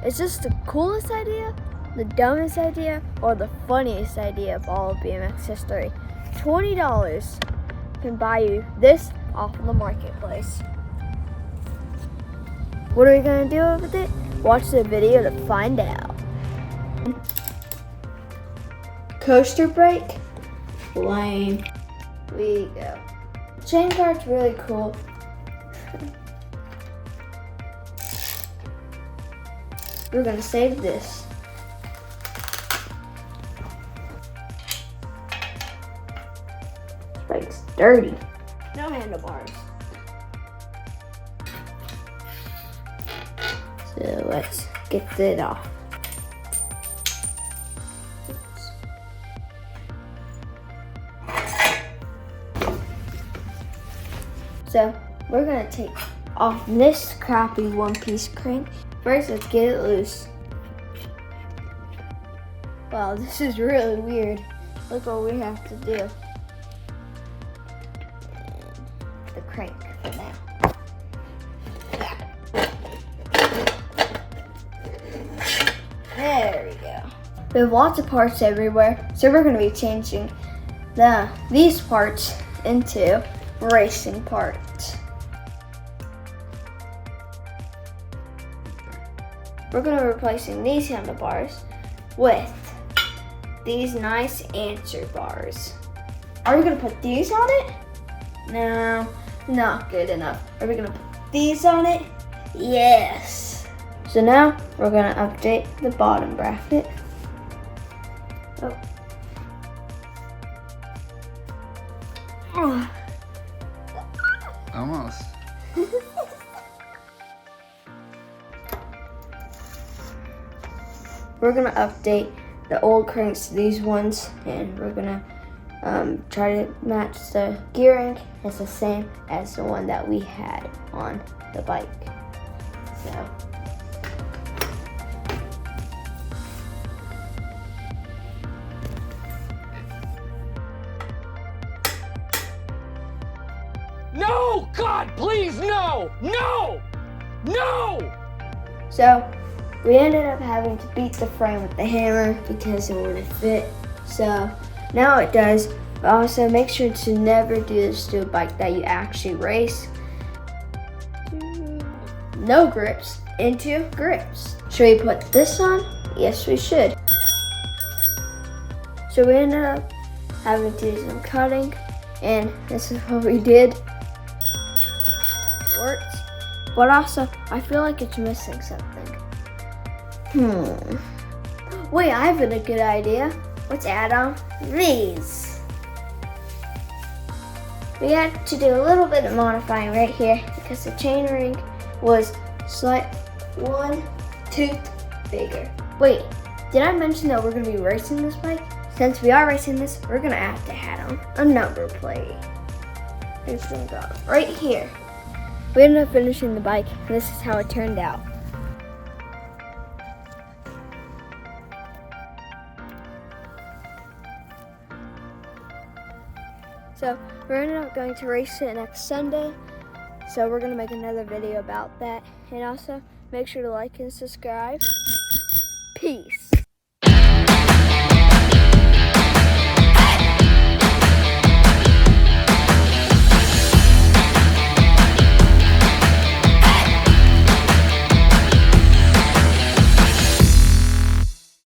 Is this the coolest idea, the dumbest idea, or the funniest idea of all of BMX history? $20 can buy you this off of the marketplace. What are we gonna do with it? Watch the video to find out. Coaster brake, lame. We go. Chain guard's really cool. We're gonna save this. This brake's dirty. No handlebars. So let's get it off. Oops. So we're gonna take off this crappy one-piece crank. First, let's get it loose. Wow, this is really weird. Look what we have to do. The crank for now. There we go. We have lots of parts everywhere, so we're going to be changing these parts into racing parts. We're going to be replacing these handlebars with these nice answer bars. Are we going to put these on it? No, not good enough. Are we going to put these on it? Yes. So now we're going to update the bottom bracket. Oh. Almost. We're gonna update the old cranks to these ones, and we're gonna try to match the gearing. It's the same as the one that we had on the bike. So. No! God, please, no! No! No! So, we ended up having to beat the frame with the hammer because it wouldn't fit. So, now it does. But also, make sure to never do this to a bike that you actually race. No grips into grips. Should we put this on? Yes, we should. So, we ended up having to do some cutting, and this is what we did. Worked, but also I feel like it's missing something. Wait, I have a good idea. Let's add on these. We had to do a little bit of modifying right here because the chain ring was one tooth bigger. Wait, did I mention that we're gonna be racing this bike? Since we are racing this, we're gonna have to add on a number plate. It's gonna go right here. We ended up finishing the bike, and this is how it turned out. So we're ended up going to race it next Sunday. So we're gonna make another video about that. And also make sure to like and subscribe. Peace.